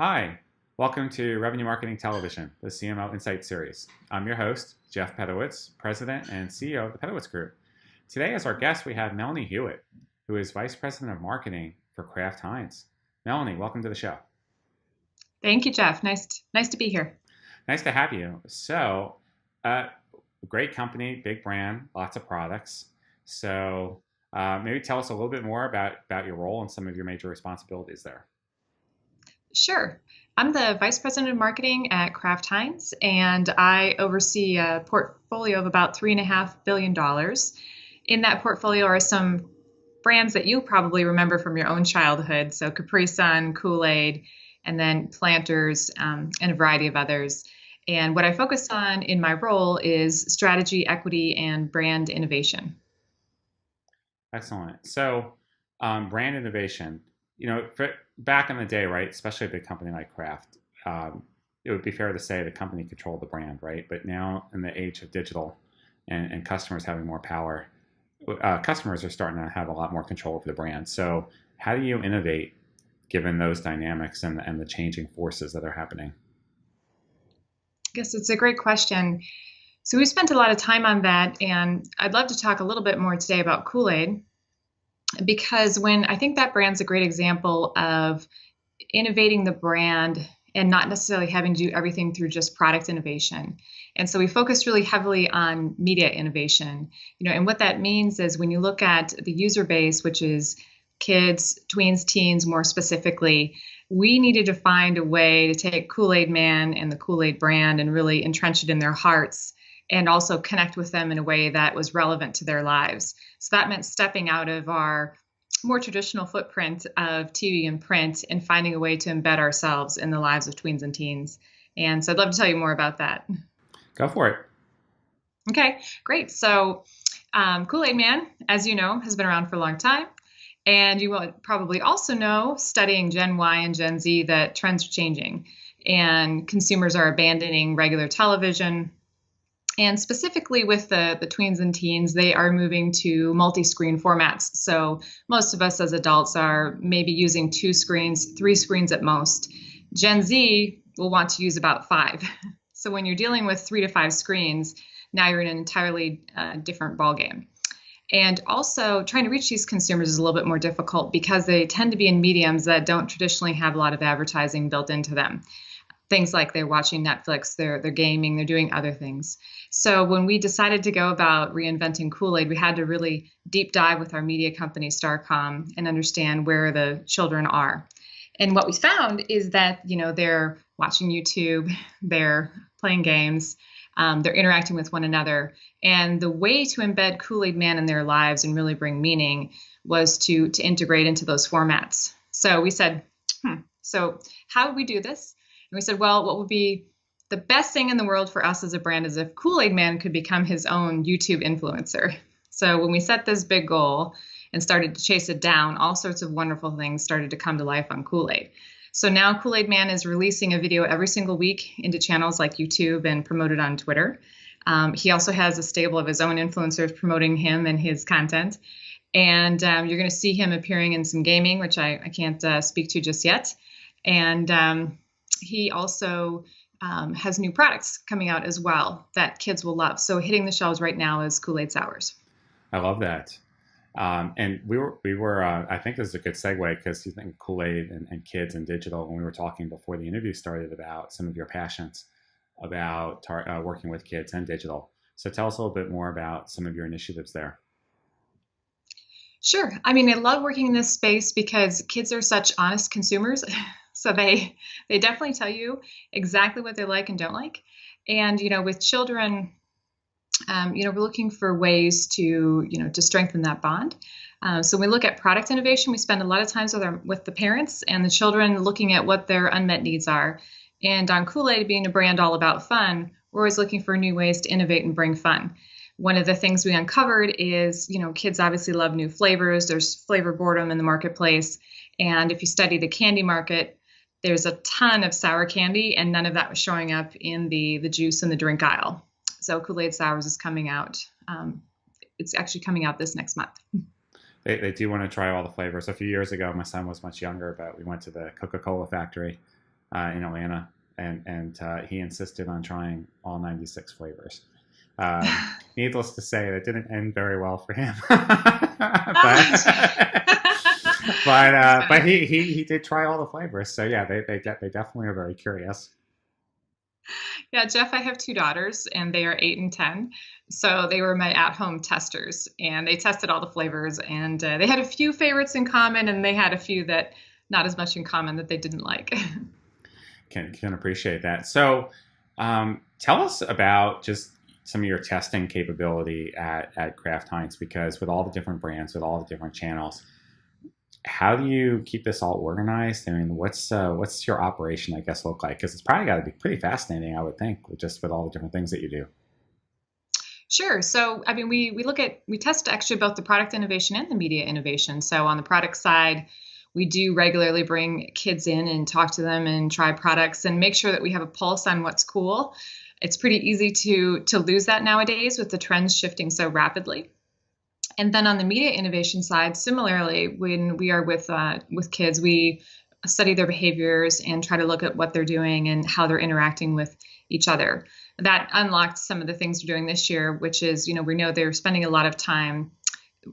Hi, welcome to Revenue Marketing Television, the CMO Insight Series. I'm your host, Jeff Pedowitz, President and CEO of the Pedowitz Group. Today, as our guest, we have Melanie Huet, who is Vice President of Marketing for KraftHeinz. Melanie, welcome to the show. Thank you, Jeff. Nice to be here. Nice to have you. So, great company, big brand, lots of products. So, maybe tell us a little bit more about your role and some of your major responsibilities there. Sure. I'm the Vice President of Marketing at KraftHeinz, and I oversee a portfolio of about $3.5 billion. In that portfolio are some brands that you probably remember from your own childhood, so Capri Sun, Kool-Aid, and then Planters, and a variety of others. And what I focus on in my role is strategy, equity, and brand innovation. Excellent. So, brand innovation, back in the day, right, especially a big company like Kraft, it would be fair to say the company controlled the brand, right? But now in the age of digital and customers having more power, customers are starting to have a lot more control over the brand. So how do you innovate given those dynamics and the changing forces that are happening? I guess it's a great question. So we spent a lot of time on that, and I'd love to talk a little bit more today about Kool-Aid, because when I think that brand's a great example of innovating the brand and not necessarily having to do everything through just product innovation. And so we focused really heavily on media innovation. And what that means is when you look at the user base, which is kids, tweens, teens more specifically, we needed to find a way to take Kool-Aid Man and the Kool-Aid brand and really entrench it in their hearts and also connect with them in a way that was relevant to their lives. So that meant stepping out of our more traditional footprint of TV and print and finding a way to embed ourselves in the lives of tweens and teens. And so I'd love to tell you more about that. Go for it. Okay, great. So Kool-Aid Man, as you know, has been around for a long time. And you will probably also know, studying Gen Y and Gen Z, that trends are changing and consumers are abandoning regular television. And specifically with the tweens and teens, they are moving to multi-screen formats. So most of us as adults are maybe using 2 screens, 3 screens at most. Gen Z will want to use about 5. So when you're dealing with 3 to 5 screens, now you're in an entirely different ballgame. And also trying to reach these consumers is a little bit more difficult because they tend to be in mediums that don't traditionally have a lot of advertising built into them. Things like they're watching Netflix, they're gaming, they're doing other things. So when we decided to go about reinventing Kool-Aid, we had to really deep dive with our media company, Starcom, and understand where the children are. And what we found is that, they're watching YouTube, they're playing games, they're interacting with one another. And the way to embed Kool-Aid Man in their lives and really bring meaning was to integrate into those formats. So we said, so how would we do this? And we said, well, what would be the best thing in the world for us as a brand is if Kool-Aid Man could become his own YouTube influencer. So when we set this big goal and started to chase it down, all sorts of wonderful things started to come to life on Kool-Aid. So now Kool-Aid Man is releasing a video every single week into channels like YouTube and promoted on Twitter. He also has a stable of his own influencers promoting him and his content. And you're going to see him appearing in some gaming, which I can't speak to just yet. And he also has new products coming out as well that kids will love. So hitting the shelves right now is Kool-Aid Sours. I love that. And we were I think this is a good segue because you think Kool-Aid and kids and digital, when we were talking before the interview started about some of your passions about working with kids and digital. So tell us a little bit more about some of your initiatives there. Sure. I mean, I love working in this space because kids are such honest consumers. So they definitely tell you exactly what they like and don't like. And, with children, we're looking for ways to strengthen that bond. So when we look at product innovation, we spend a lot of time with the parents and the children looking at what their unmet needs are. And on Kool-Aid being a brand all about fun, we're always looking for new ways to innovate and bring fun. One of the things we uncovered is, kids obviously love new flavors. There's flavor boredom in the marketplace. And if you study the candy market, there's a ton of sour candy, and none of that was showing up in the juice and the drink aisle. So Kool-Aid Sours is coming out. It's actually coming out this next month. They do want to try all the flavors. A few years ago, my son was much younger, but we went to the Coca-Cola factory in Atlanta, and he insisted on trying all 96 flavors. Um, Needless to say, that didn't end very well for him. That's But funny. he did try all the flavors. So yeah, they definitely are very curious. Yeah, Jeff, I have two daughters and they are 8 and 10. So they were my at-home testers and they tested all the flavors and they had a few favorites in common and they had a few that not as much in common that they didn't like. Can appreciate that. So, tell us about just some of your testing capability at Kraft Heinz, because with all the different brands, with all the different channels, how do you keep this all organized? I mean, what's your operation, I guess, look like? Because it's probably got to be pretty fascinating, I would think, with all the different things that you do. Sure. So, I mean, we test actually both the product innovation and the media innovation. So, on the product side, we do regularly bring kids in and talk to them and try products and make sure that we have a pulse on what's cool. It's pretty easy to lose that nowadays with the trends shifting so rapidly. And then on the media innovation side, similarly, when we are with kids, we study their behaviors and try to look at what they're doing and how they're interacting with each other. That unlocked some of the things we're doing this year, which is, we know they're spending a lot of time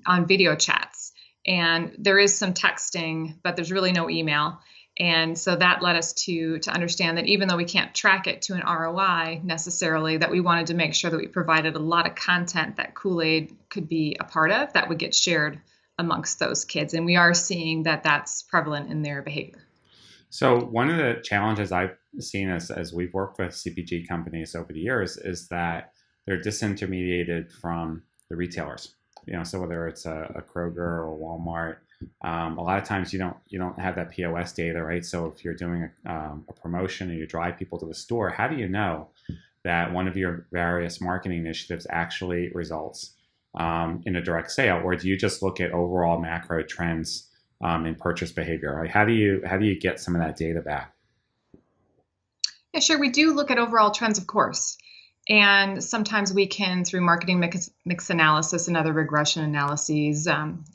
on video chats. And there is some texting, but there's really no email. And so that led us to understand that even though we can't track it to an ROI necessarily, that we wanted to make sure that we provided a lot of content that Kool-Aid could be a part of that would get shared amongst those kids. And we are seeing that that's prevalent in their behavior. So one of the challenges I've seen as we've worked with CPG companies over the years is that they're disintermediated from the retailers. So whether it's a Kroger or Walmart, a lot of times you don't have that POS data, right? So if you're doing a promotion and you drive people to the store, how do you know that one of your various marketing initiatives actually results in a direct sale, or do you just look at overall macro trends in purchase behavior? Like how do you get some of that data back? Yeah, sure. We do look at overall trends, of course. And sometimes we can, through marketing mix analysis and other regression analyses,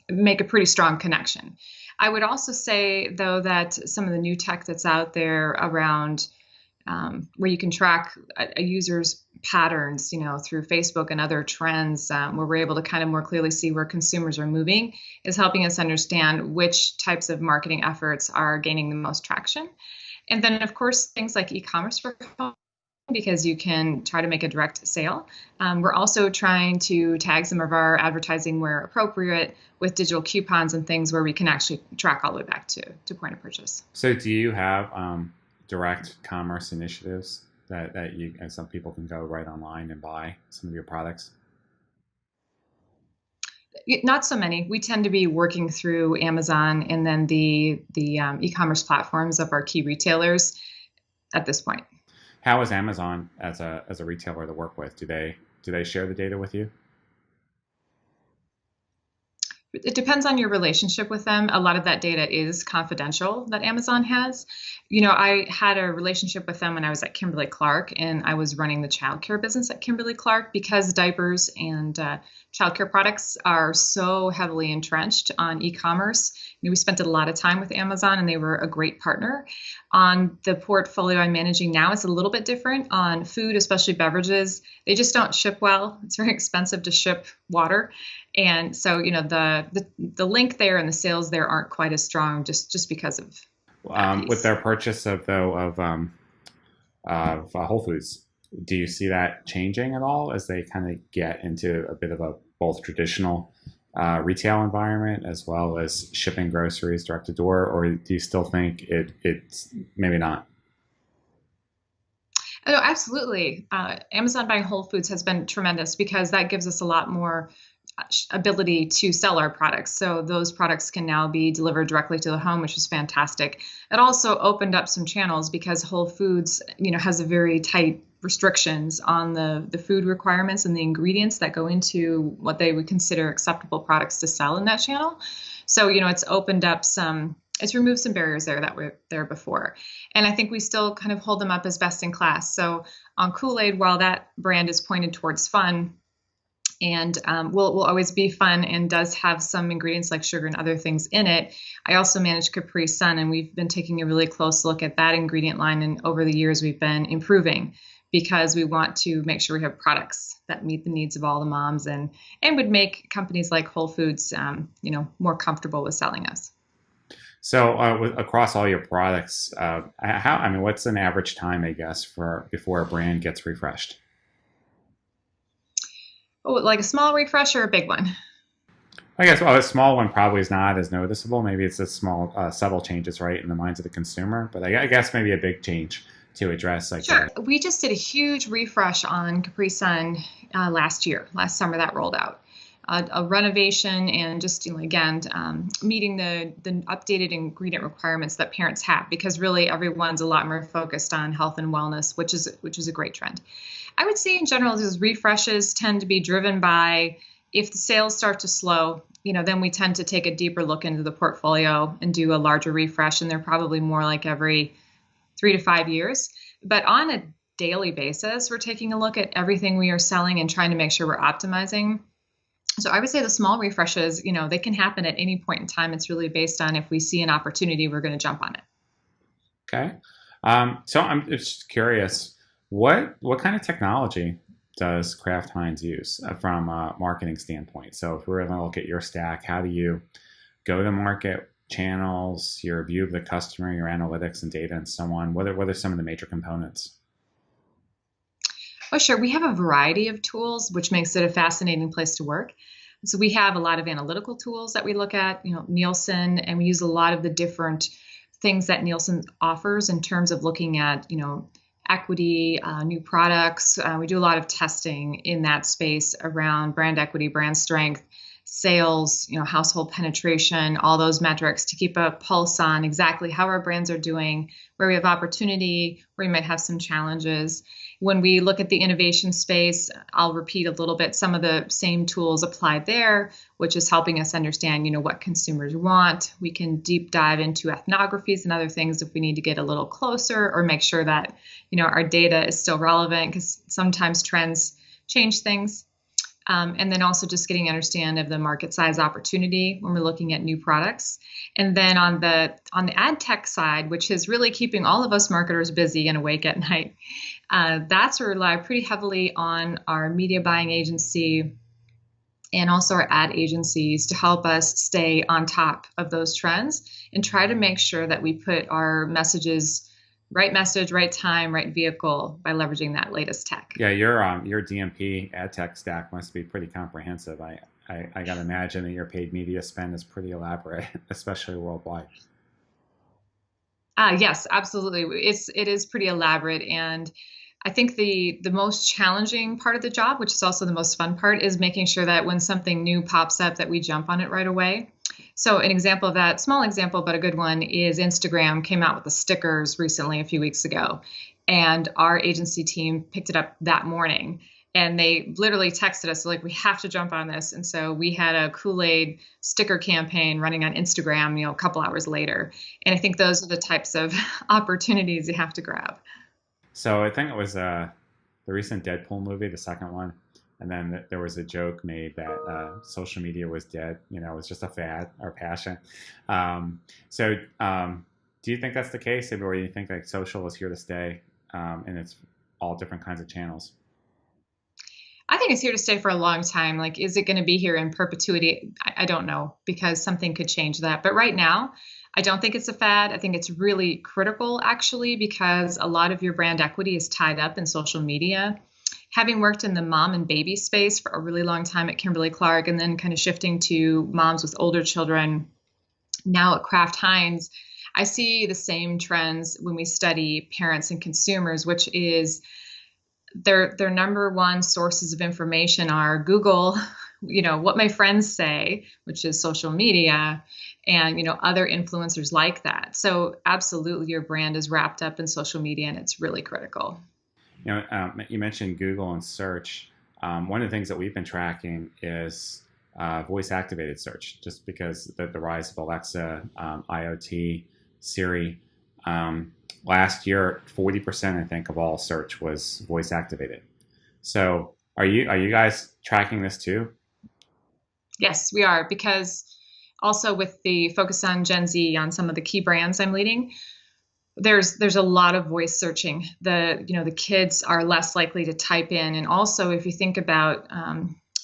make a pretty strong connection. I would also say, though, that some of the new tech that's out there around where you can track a user's patterns, through Facebook and other trends, where we're able to kind of more clearly see where consumers are moving, is helping us understand which types of marketing efforts are gaining the most traction. And then, of course, things like e-commerce for home, because you can try to make a direct sale. We're also trying to tag some of our advertising where appropriate with digital coupons and things where we can actually track all the way back to point of purchase. So do you have direct commerce initiatives that you and some people can go right online and buy some of your products? Not so many. We tend to be working through Amazon and then the e-commerce platforms of our key retailers at this point. How is Amazon as a retailer to work with? Do they share the data with you? It depends on your relationship with them. A lot of that data is confidential that Amazon has. I had a relationship with them when I was at Kimberly Clark, and I was running the childcare business at Kimberly Clark because diapers and childcare products are so heavily entrenched on e-commerce. We spent a lot of time with Amazon, and they were a great partner. On the portfolio I'm managing now, it's a little bit different. On food, especially beverages, they just don't ship well. It's very expensive to ship water. And so, the link there and the sales there aren't quite as strong just because of that With piece. their purchase of Whole Foods, do you see that changing at all as they kind of get into a bit of a both traditional retail environment as well as shipping groceries direct to door, or do you still think it's maybe not? Oh, absolutely. Amazon buying Whole Foods has been tremendous because that gives us a lot more ability to sell our products. So those products can now be delivered directly to the home, which is fantastic. It also opened up some channels because Whole Foods, has a very tight restrictions on the food requirements and the ingredients that go into what they would consider acceptable products to sell in that channel. So, it's removed some barriers there that were there before. And I think we still kind of hold them up as best in class. So on Kool-Aid, while that brand is pointed towards fun, and will always be fun and does have some ingredients like sugar and other things in it. I also manage Capri Sun, and we've been taking a really close look at that ingredient line. And over the years, we've been improving because we want to make sure we have products that meet the needs of all the moms and would make companies like Whole Foods, more comfortable with selling us. So across all your products, what's an average time, I guess, for before a brand gets refreshed? Oh, like a small refresh or a big one? I guess a small one probably is not as noticeable. Maybe it's a small, subtle changes, right, in the minds of the consumer. But I guess maybe a big change to address like Sure. that. We just did a huge refresh on Capri Sun last summer that rolled out. A renovation and just again meeting the updated ingredient requirements that parents have, because really everyone's a lot more focused on health and wellness, which is a great trend. I would say in general, these refreshes tend to be driven by if the sales start to slow, then we tend to take a deeper look into the portfolio and do a larger refresh, and they're probably more like every 3 to 5 years. But on a daily basis, we're taking a look at everything we are selling and trying to make sure we're optimizing. So I would say the small refreshes, they can happen at any point in time. It's really based on if we see an opportunity, we're going to jump on it. Okay. So I'm just curious, what kind of technology does KraftHeinz use from a marketing standpoint? So if we're going to look at your stack, how do you go to market, channels, your view of the customer, your analytics and data and so on? What are some of the major components? Oh, sure. We have a variety of tools, which makes it a fascinating place to work. So we have a lot of analytical tools that we look at, Nielsen, and we use a lot of the different things that Nielsen offers in terms of looking at, equity, new products. We do a lot of testing in that space around brand equity, brand strength, sales, household penetration, all those metrics to keep a pulse on exactly how our brands are doing, where we have opportunity, where we might have some challenges. When we look at the innovation space, I'll repeat a little bit some of the same tools applied there, which is helping us understand, what consumers want. We can deep dive into ethnographies and other things if we need to get a little closer or make sure that, our data is still relevant, because sometimes trends change things. And then also just getting an understanding of the market size opportunity when we're looking at new products. And then on the ad tech side, which is really keeping all of us marketers busy and awake at night, that's where we rely pretty heavily on our media buying agency and also our ad agencies to help us stay on top of those trends and try to make sure that we put our right message, right time, right vehicle by leveraging that latest tech. Yeah, your DMP ad tech stack must be pretty comprehensive. I got to imagine that your paid media spend is pretty elaborate, especially worldwide. Yes, absolutely. It is pretty elaborate, and I think the most challenging part of the job, which is also the most fun part, is making sure that when something new pops up, that we jump on it right away. So an example of that, small example, but a good one, is Instagram came out with the stickers recently, a few weeks ago, and our agency team picked it up that morning. And they literally texted us like, we have to jump on this. And so we had a Kool-Aid sticker campaign running on Instagram, a couple hours later. And I think those are the types of opportunities you have to grab. So I think it was the recent Deadpool movie, the second one. And then there was a joke made that social media was dead. It was just a fad or passion. Do you think that's the case, or do you think like social is here to stay, and it's all different kinds of channels? I think it's here to stay for a long time. Like, is it going to be here in perpetuity? I don't know, because something could change that. But right now, I don't think it's a fad. I think it's really critical, actually, because a lot of your brand equity is tied up in social media. Having worked in the mom and baby space for a really long time at Kimberly-Clark, and then kind of shifting to moms with older children, now at Kraft Heinz, I see the same trends when we study parents and consumers, which is their number one sources of information are Google, what my friends say, which is social media, and other influencers like that. So absolutely, your brand is wrapped up in social media, and it's really critical. You mentioned Google and search. One of the things that we've been tracking is voice-activated search, just because the rise of Alexa, IoT, Siri. Last year, 40%, I think, of all search was voice-activated. So Are you guys tracking this too? Yes, we are, because also with the focus on Gen Z on some of the key brands I'm leading, there's a lot of voice searching. The kids are less likely to type in, and also if you think about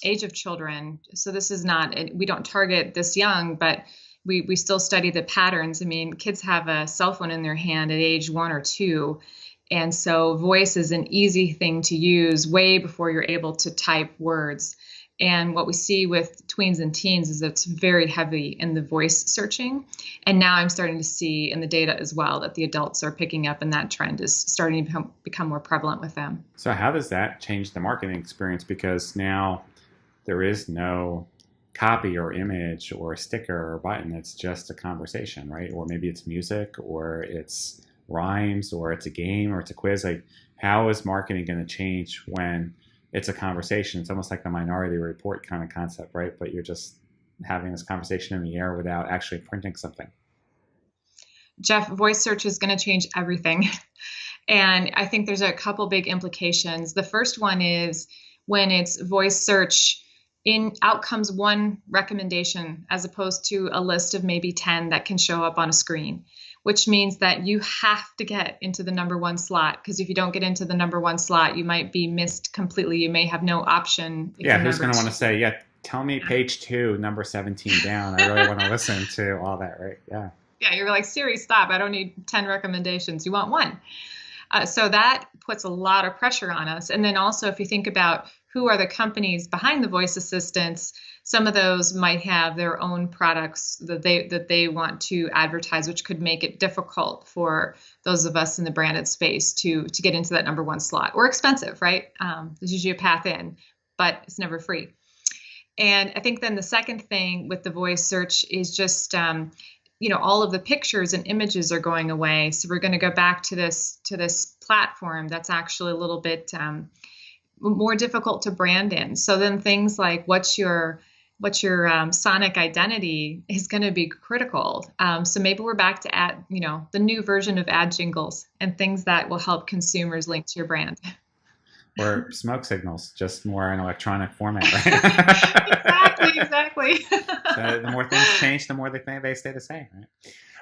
age of children, so this is not, we don't target this young, but we still study the patterns. I mean, kids have a cell phone in their hand at age 1 or 2. And so voice is an easy thing to use way before you're able to type words. And what we see with tweens and teens is that it's very heavy in the voice searching. And now I'm starting to see in the data as well that the adults are picking up, and that trend is starting to become more prevalent with them. So how does that change the marketing experience? Because now there is no copy or image or sticker or button. It's just a conversation, right? Or maybe it's music, or it's rhymes, or it's a game, or it's a quiz. Like, how is marketing going to change when it's a conversation? It's almost like the Minority Report kind of concept, right? But you're just having this conversation in the air without actually printing something. Jeff, voice search is going to change everything. And I think there's a couple big implications. The first one is when it's voice search, in out comes one recommendation as opposed to a list of maybe 10 that can show up on a screen, which means that you have to get into the number one slot, because if you don't get into the number one slot, you might be missed completely. You may have no option. Yeah, who's going to want to say, yeah, tell me page 2, number 17 down. I really want to listen to all that, right? Yeah. Yeah, you're like, Siri, stop. I don't need 10 recommendations. You want one. So that puts a lot of pressure on us. And then also, if you think about who are the companies behind the voice assistants, some of those might have their own products that they want to advertise, which could make it difficult for those of us in the branded space to get into that number one slot, or expensive, right? There's usually a path in, but it's never free. And I think then the second thing with the voice search is just all of the pictures and images are going away. So we're going to go back to this platform that's actually a little bit more difficult to brand in. So then things like what's your sonic identity is going to be critical. So maybe we're back to the new version of ad jingles and things that will help consumers link to your brand. Or smoke signals, just more in electronic format, right? Exactly. So the more things change, the more they stay the same, right?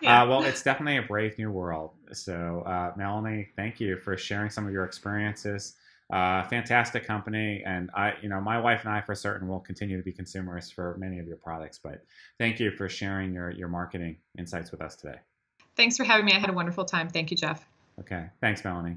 Yeah. Well, it's definitely a brave new world. So, Melanie, thank you for sharing some of your experiences. Fantastic company, and my wife and I, for certain, will continue to be consumers for many of your products. But thank you for sharing your marketing insights with us today. Thanks for having me. I had a wonderful time. Thank you, Jeff. Okay, thanks, Melanie.